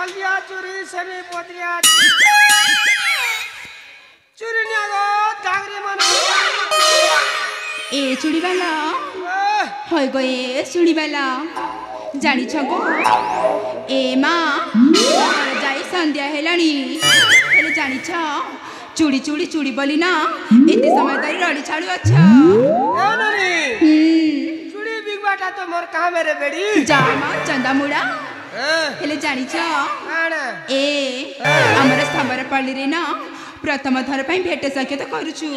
हल्दिया चूड़ी सेमी पोतिया चूड़ी निया गो डांगरी मना ए चूड़ी वाला होय गो ए चूड़ी वाला जानी छगो ए माँ जाई संध्या हेलानी हेले जानी छ चूड़ी चूड़ी चूड़ी बोली ना इतने समय तरी रड़ी छाड़ू अच्छा ए ननी चूड़ी बिगबाटा तो मोर कहां मेरे बेड़ी जा माँ चंदा मुड़ा हेले जानी छ ए हमर स्तंभर पल्ली रे ना प्रथम थर पई भेटे सके तो करूछु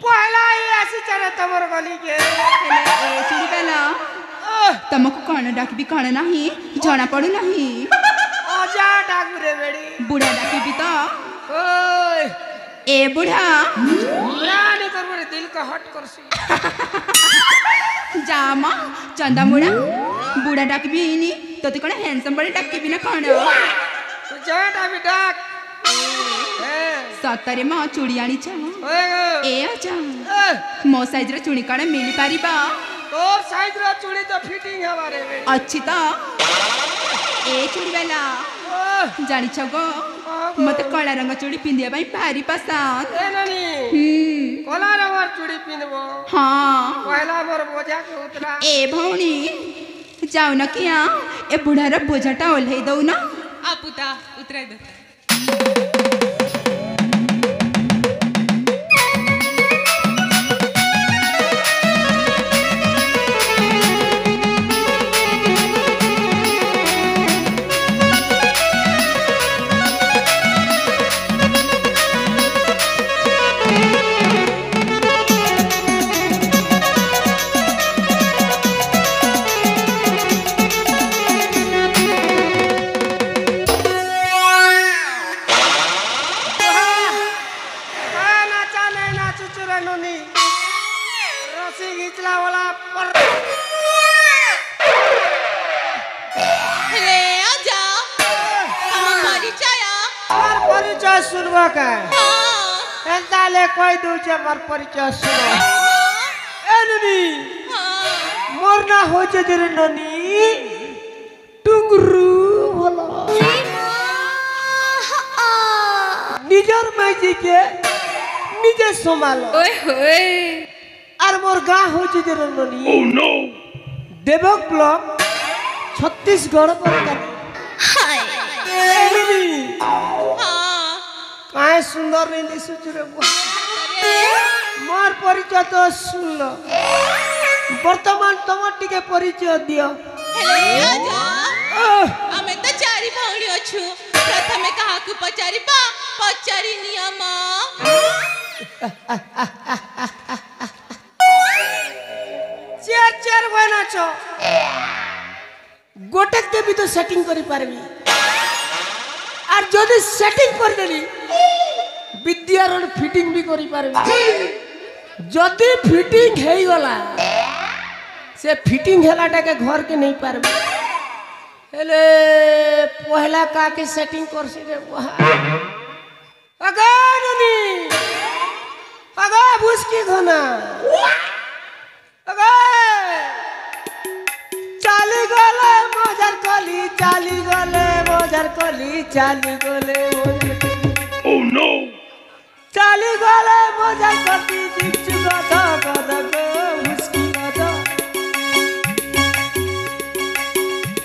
पहला ही आसी चरे तमर गली के हेले ए चूड़ी वाला तमको कौन डाकबी कौन नहीं जना पड़ू नहीं ओजा डाकरे बेड़ी बुढ़ा डाकबी तो ओए ए बुढ़ा रानी कर मेरे दिल का हट कर सी जा माँ चंदा मुड़ा बुढ़ा डाकबी नी तो तू कौन हैंडसम बड़े डाकबी ना कौन तू जा डाबी डाक सतरे माँ चूड़ी आनी छ ए आजा मो साइज रे चूड़ी कौन मिली पारिबा तोर साइज रा चूड़ी तो फिटिंग हमारे में अच्छी तो ए चूड़ी वाला जानी छगो मते कला रंग चूड़ी पिंदिया भाई भारी पसंद ए ननी कला रंग चूड़ी पिनबो हाँ पहला मोर बोझा के उतरा ए भौनी जाओ ना किया ए बुढ़ा रा बोझाटा ओल्हे दऊ ना आ पुता उतराय दे सुनबा का एंताले कोई दूचे मर परिचय सुनो एननी मोर ना हो जे देरे ननी टुंगरू भला निजर मैजी के निजे संभालो ओए होए आर मोर गा हो जे देरे ननी ओह नो देवक ब्लॉक छत्तीसगढ़ पर हाय एननी काय सुंदर नहीं दिसु रे मोर परिचय तो सुन लो वर्तमान तुम टिके परिचय दियो आमे तो चारि भौणी अछु प्रथमे कहा को पचारी बा पचारी नियम चेर चेर बना छो गोटक देबी तो सेटिंग करी पारबी আর যদি সেটিং করে দেলি বিদ্যারণ ফিটিং भी করি পারবি যদি ফিটিং হেই গলা সে ফিটিং হেলাটাকে ঘর के नहीं পারবি হেলে পহলা কাকে সেটিং করছি রে আগানি আগা বুসকি ঘনা আগা চালি গলে মজার কলি চালি গলে মজার কলি চালি গলে ও নো চালি গলে মজার কলি দিচ্ছু কথা কথা গো মুস্কি কথা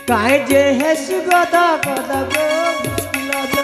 কাহে যে হেসু কথা কথা গো মুস্কি কথা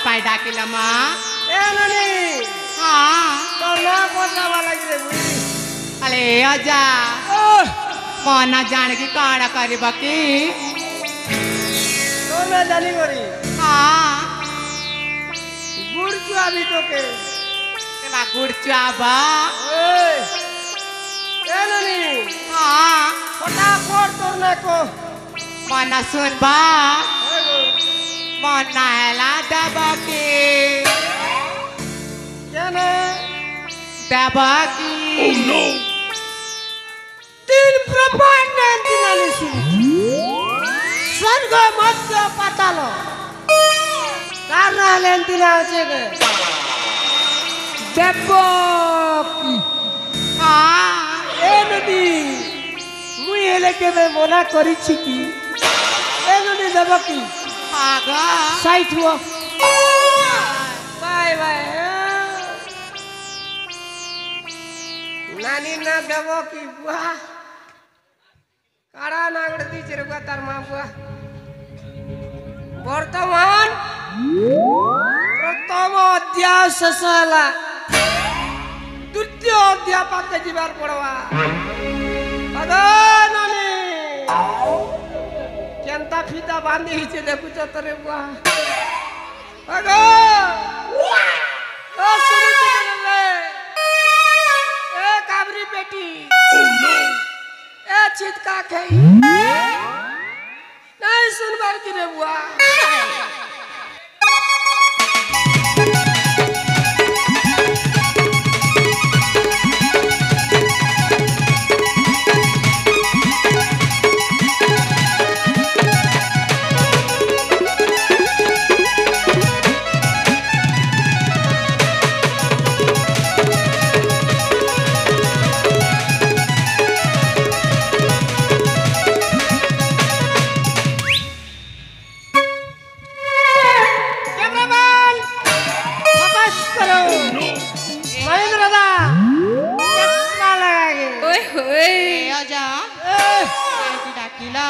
पाई डाकिला माँ ए ननी हाँ तो ना बोलना वाला रे बुई अरे आजा मना जान की काड़ा करी बाकी तो না জানি করি हाँ গুড় চুয়াবি তোকে तेरा गुड़ चाबा ওই এননি हाँ ফটাফট তোর না কো mana sun ba ওই গো, mana hela dabaki কেন dabaki তিন ব্রহ্মাণ্ড দিনালিসি স্বর্গ মধ্য পাতাল কার নালেন দিনা আছে গে দেবকী हाँ এ নদী মুই হেলে কেবে মনা করিছি কি এ নদী দেবকী आगा সাইট হুয়া বাই বাই নানি না দেবকী বুয়া কারা নাগড়ে দিছে রে বুয়া তার মা বুয়া বর্তমান প্রথম অধ্যায় শেষ হলা দ্বিতীয় অধ্যায় পাতে যাবার পড়বা নানি কেনতা ফিতা বাঁধি হয়েছে দেখুছ তোরে বুয়া আগো ও শুনিতে গেলে এ কাবরি বেটি এ চিৎকা খাই নাই শুনবার কি রে বুয়া कैमरामैन फोकस करो महेंद्र दा चश्मा लगाएंगे ओए होए आजा तू डाकिला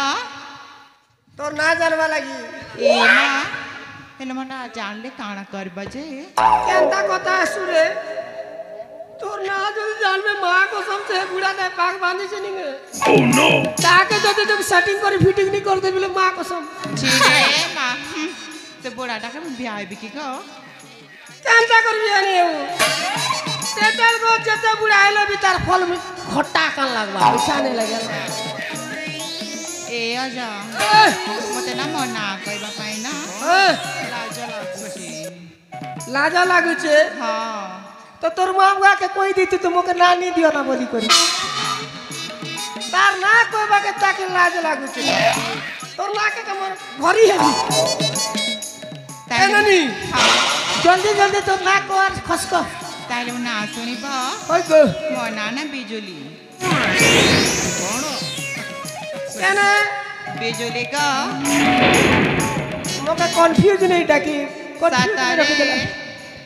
तो ना जानवा लगी ए मां हेन मना जानले काना कर बजे केंता कथा सुरे তোর না যদি জানবে মা কসম সে বুড়া দেয় পাক বাঁধিছে নিগে তাকে যদি তুমি সেটিং করে ফিটিং নি করে দেবিলে মা কসম छिरे मां ते बोड़ा डाके बियाह बिकी को চিন্তা করবি আনি তেতাল গো যেতে বুড়া হলো বি তার ফল খটা কান লাগবা বিছানে লাগে ए आजा मते ना मना कइबा पाई ना लाज लागुची লাজা লাগুছে हां তো তোর মা বাবাকে কই দিতি তোমাকে না নি দিও না বলি করি তার না কইবাকে তাকে লাজ লাগুছে তোর নাকে কেমন ঘরি হেবি এনানি জলদি জলদি তোর না কো আর খসক তাইলে না শুনিবা ওই গো মনা না বিজুলি কোন কেন বিজুলি का মোকে কনফিউজ নেই ডাকি সাতারে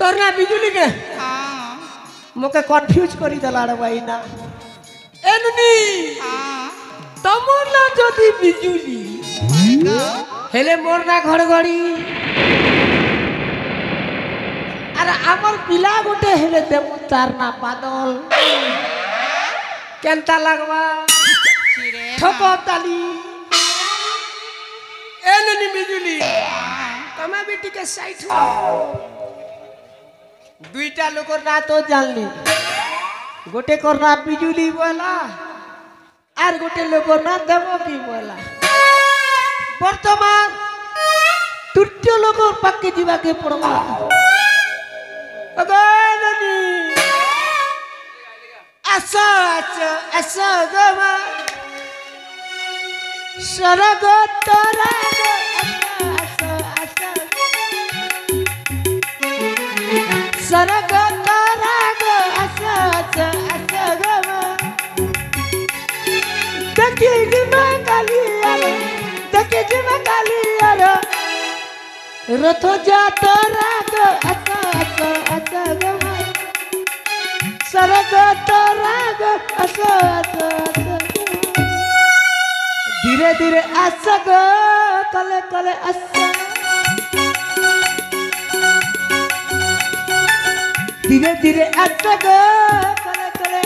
তোর না বিজুলি কে हां মোকে কনফিউজ করি দেলা রে ভাই না এনুনি हां তোমার না যদি বিজুলি হেলে মোর না ঘর ঘড়ি আর আমার পিলা গোটে হেলে দেব তার না বাদল কেনতা লাগবা छिरे ঠক তালি এনুনি বিজুলি তুমি বি টিকে সাইড হও দুইটা লোকর না তো জানলি গোটে কর না বিজুলি বলা আর গোটে লোকর না দেব কি বলা বর্তমান তৃতীয় লোকর পাকে যাবাকে পড়বা অগননি আসা আসা আসা গমা সরগতরা আসা আসা সরগতরা আসা আসা আসা গমা দেখি জিমা কালিয়ার দেখি জিমা কালিয়ার রথ যাতরা আসা আসা আসা গমা সরগতরা আসা আসা আসা धीरे धीरे आसा गो कले कले आसा धीरे धीरे आसा गो कले कले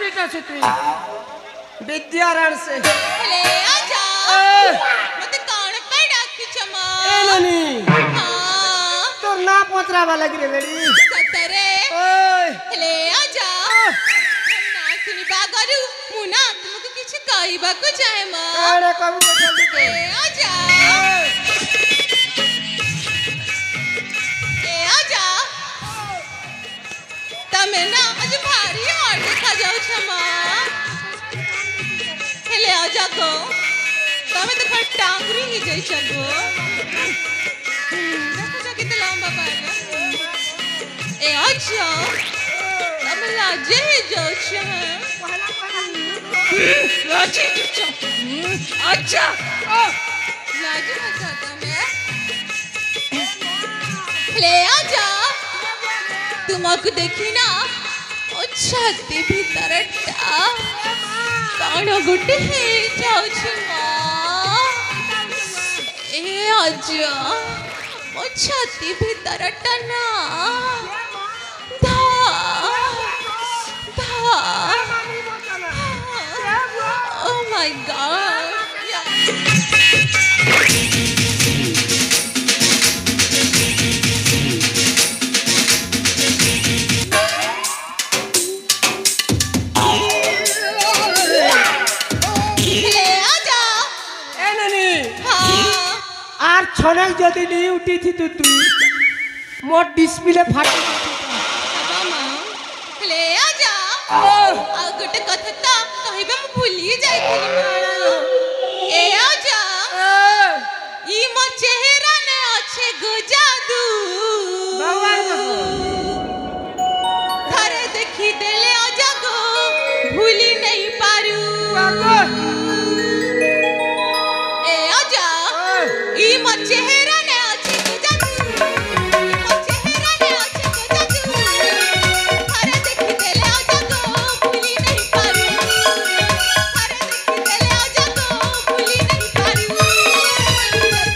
स्पीड আছে তুই विद्यारण से ले आजा ए मते कौन पे डाकिछ मा नानी हां तो ना पतरा वाला गिरे बेड़ी सतरे ओए ले आजा ना सुनी बागरु मुना तुमको किछ कहबा को चाहे मा अरे कबू जल्दी ले आजा ले आजा तमे ना आज भारी हट देखा जाऊ छमा ले आजा को तमे तो खट टांगरी ही जाई चलो देखो जा कितना लंबा बाल ए अच्छा तमे लाजे ही जाऊ छ लाजे छ अच्छा लाजे अच्छा तमे ले आजा तुमको देखी ना छाती भीतर कौन गोटे हे जाउछि मां ए आजा मो छाती भीतर ना धा धा ओ माय गॉड আর ছনক যদি নি উঠি থি তুই মোর ডিসপ্লে ফাটি ले आजा आ गोटे कथा तो कहबे मु भूली जाइथिली ए आजा ई मो चेहरा ने अच्छे गो जादू थारे देखी देले आजा गो भूली नहीं पारू ए आजा ई मो चेहरा ने अच्छे गो जादू ई मो चेहरा ने अच्छे गो जादू थारे देखी देले आजा गो भूली नहीं पारू थारे देखी देले आजा गो भूली नहीं पारू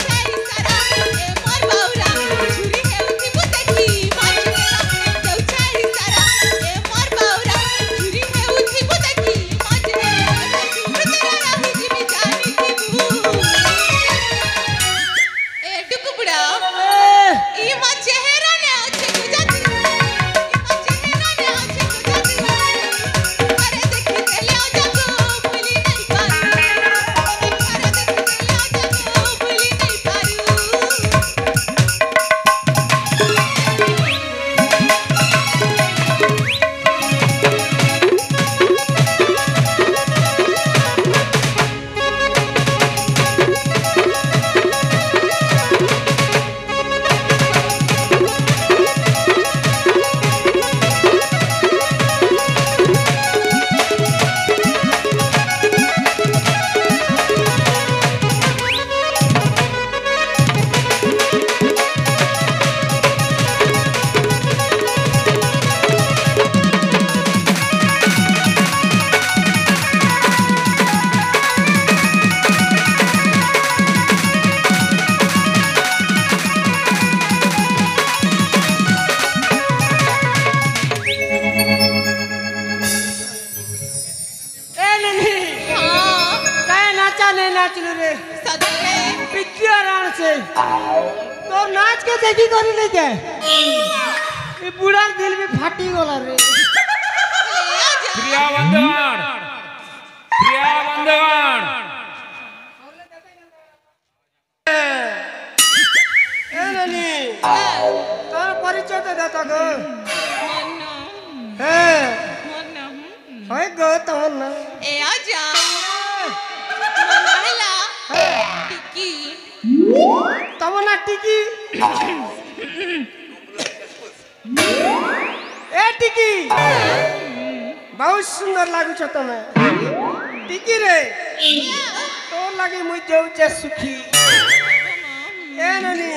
छाई सारा ए मोर बाउरा झुरी हेउथि बु देखी माचुरा जाऊ छाई सारा ए मोर बाउरा झुरी हेउथि बु देखी माचुरा मृतरा राही जीवी जानी थी ए डुकुबुड़ा ई मा चेहरा ने अच्छे गो जादू ई मा चेहरा ने अच्छे गो जादू थारे देखी देले आजा गो भूली नहीं पारू थारे देखी देले आजा गो भूली नहीं पारू ए ननी हां काय नाचा नहीं नाचलू रे सदरे विद्यारण से तो नाच के देखी करी ले जाए ये बुढ़ार दिल में फाटी गला रे ले आजा प्रिया बंधुगण प्रिया बंधुगण ए ननी तोर परिचय तो देता गो हे होय गो तमन ना ए आजा मनहला टिकी तमना टिकी ए टिकी बहुत सुंदर लागु छ तमे टिकी रे तोर लगी मुई जाऊचे सुखी ए ननी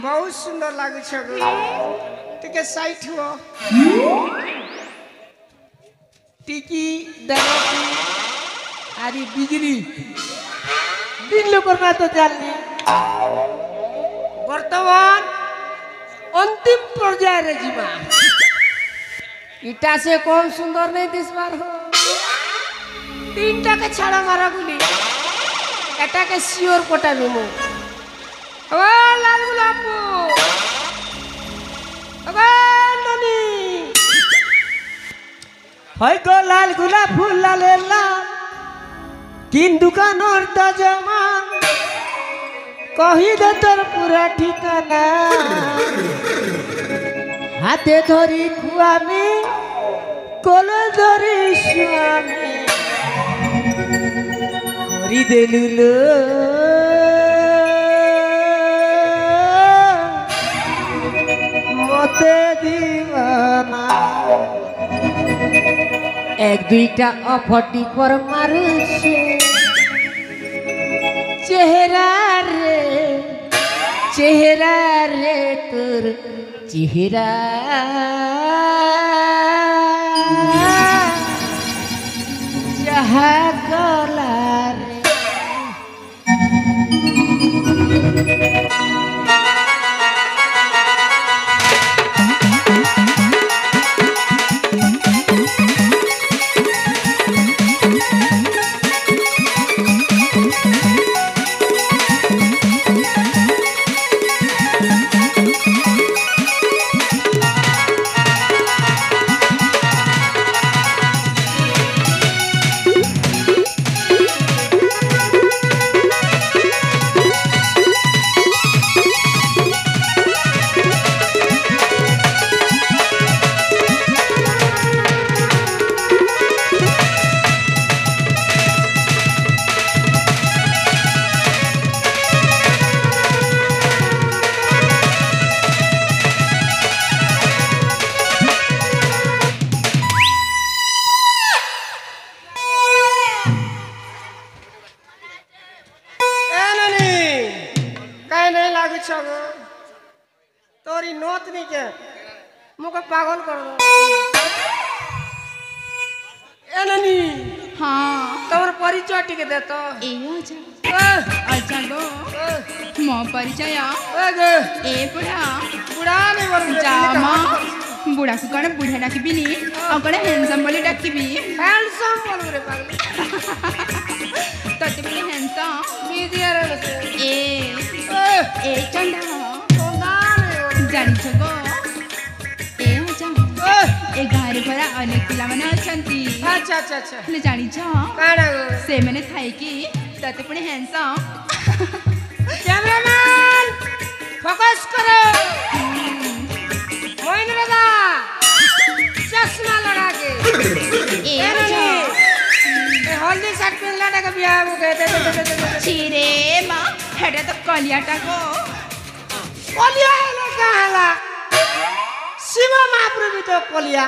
बहुत सुंदर लागु छ गो टिके साइट हो टिकी दरती आरी बिजली दिन लोकर बात तो जालनी वर्तमान अंतिम पर्याय रे जीवा इटा से कौन सुंदर नहीं दिस बार हो तीन टा के छाड़ा मारा गुली एटा के सियोर कोटा भी मु ओ लाल गुलाब ओ ननी হয় গো লাল গোলাপ ফুল লালের লাল তিন দোকানের দজমান কহি দে তোর পুরা ঠিকানা হাতে ধরি খুয়ামি কোলে ধরি স্বামী হরি দেলুলো মতে দিবানা এক দুইটা অফটি পর মারুছে চেহারা রে তোর চেহারা যাহা গলা রে तोरी नोतनी के मुको पागल कर दो एननी हाँ तोर परिचय टिके दे तो ए अच्छा गो मो परिचय ए बुढ़ा बुढ़ा नहीं बोल जामा बुढ़ा को कण बुढ़ा डाकिबी नी और कण हैंडसम बोली डाकिबी हैंडसम बोल रे पागल तते बोली हैंडसम मीडिया रे ए चंदा चंदा नहीं जानी छगो ए जा ए गारे भरा अनेक पिला माने अछंती अच्छा अच्छा अच्छा ले जानी छ काना गो से मैंने थाई की तते पुणे हैंडसम कैमरामैन फोकस करो मोइन दादा चश्मा लगा के ए हल्दी शर्ट पहनला का बियाह में गए थे छिरे मां हेडे तो कलियाटा को कलिया है कहाला शिव महाप्रभु भी तो कलिया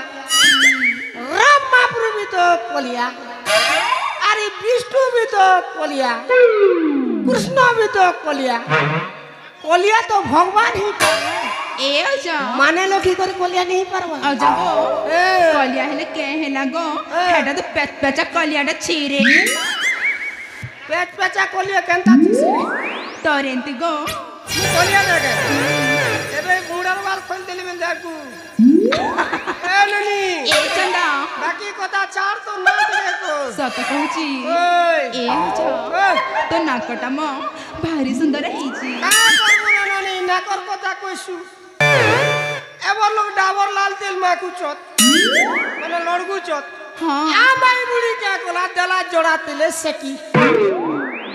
राम महाप्रभु भी तो कलिया अरे विष्णु भी तो कलिया कृष्ण भी तो कलिया कलिया तो भगवान ही ए जा माने लोग ही करे कलिया नहीं परवा अजा गो कलिया हेले के हेला गो हेडा तो पेच पेचा कलियाटा छिरे पेच पेचा कलिया केनता छिसे तोरेंती गो कलिया देखे एबे गुड़र वाल खोल देली में देखू ए ननी ए चंदा बाकी कोता चार तो ना देखो सत कहूची ओए ए जा तो नाकटा म भारी सुंदर हेची का करबो ननी ना कर कोता कोइसु एबर लोग डाबर लाल तेल माकू चोत माने लड़गू चोत हां आ माई बुढ़ी क्या कोला दला जोड़ा तेले सेकी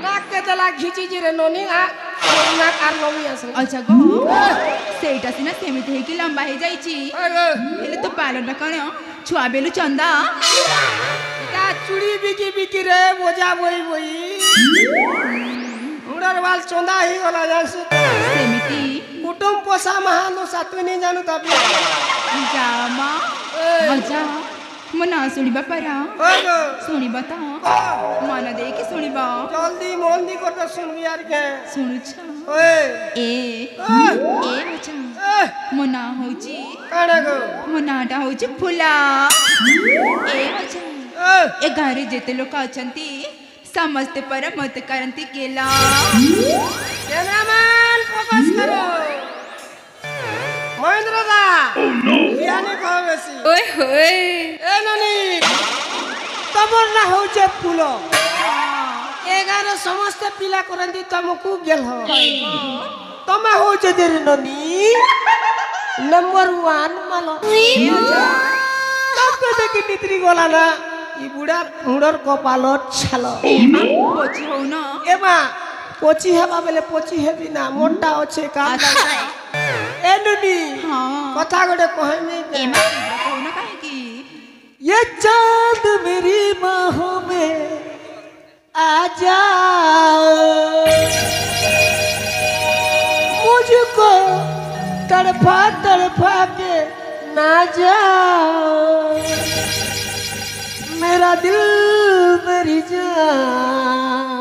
नाक के दला घिची जिरे ननी आ ना कार नमी आसे अच्छा गो सेटा सिना सेमित हे कि लंबा हे जाईची हेले तो पालन कण छुआ बेलु चंदा का चूड़ी बिकी बिकी रे बोझा बोई बोई उड़र वाल चंदा ही होला जासे सेमिति कुटुंब पोसा महानो सातवे नहीं जानू तब जामा अच्छा मना सुनिबा परा ओगो सुनिबा ता मन दे कि सुनिबा जल्दी मोन दी कर तो सुन यार के सुनु छ ओए ए अच्छा मना होची काना गो मनाटा होची फुला ए अच्छा ए घरे जेते लोक अछंती समझते पर मत करंती केला कैमरामैन फोकस करो महेंद्र दा यानी कहो बेसी ओए होए ए ननी तमर ना हो जे फूलो 11 समस्त पिला करंदी तुमको गेल हो तमे हो जे देर ननी नंबर 1 मालो तब देखि नित्री गला ना ई बुढ़ा हुडर कपालत छालो पोची हो ना एमा पोची हेबा बेले पोची हेबी ना मोटा अच्छे काम ए ननी हां कथा गडे कहमी एमा हो ना काहे की ये चांद मेरी बाहों में आ जाओ मुझको तड़फा तड़फा के ना जाओ मेरा दिल मेरी जान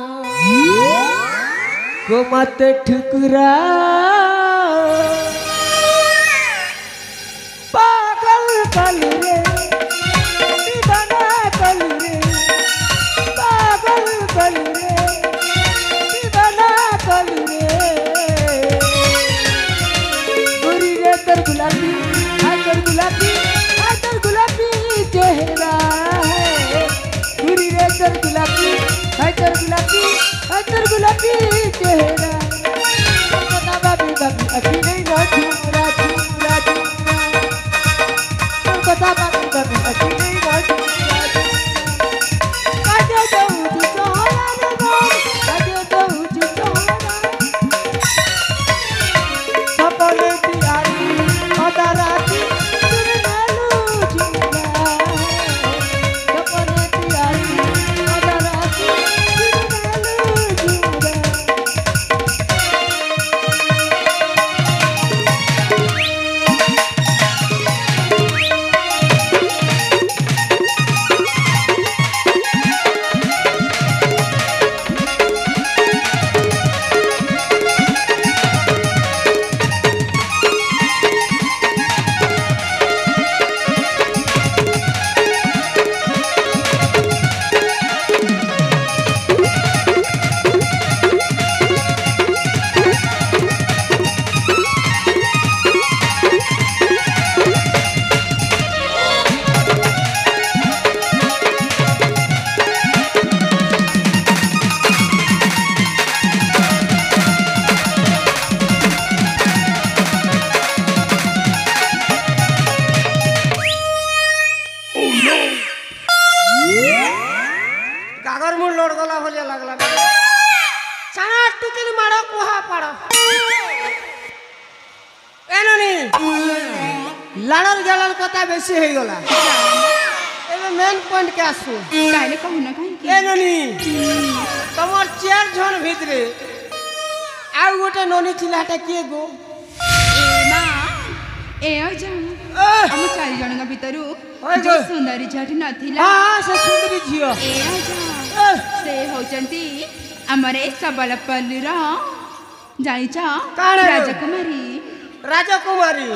को मत ठुकराओ पागल कल रे दीवाना कल रे पागल कल रे दीवाना कल रे गोरी रे तर गुलाबी चेहरा है गोरी रे तर गुलाबी चेहरा पता बाबी बाबी अभी नहीं ना झूमरा पता बाबी बाबी अभी नहीं ना झूमरा काटे दो जोड़ा रे गोरी काटे दो जोड़ा सपने दियारी अदाराती तेरे नालू झूमरा सपने दियारी अदाराती तेरे नालू झूमरा गागर मुंह लोड गला भलिया लागला चाना टुकिन मारो कुहा पाड़ो एननी लाडर गलर कथा बेसी हे गला एबे मेन पॉइंट के आसु काहे कहू ना काहे की एननी तमर 4 जन भितरे आउ गोटे ननी थिलाटा के गो एमा ए अजा हम 4 जनक भितरु जो सुंदरी झटी नथिला हां से सुंदरी झियो ए अजा से होचंती हमरे सबलपल्ली रा जानिचा काणे? राजकुमारी राजकुमारी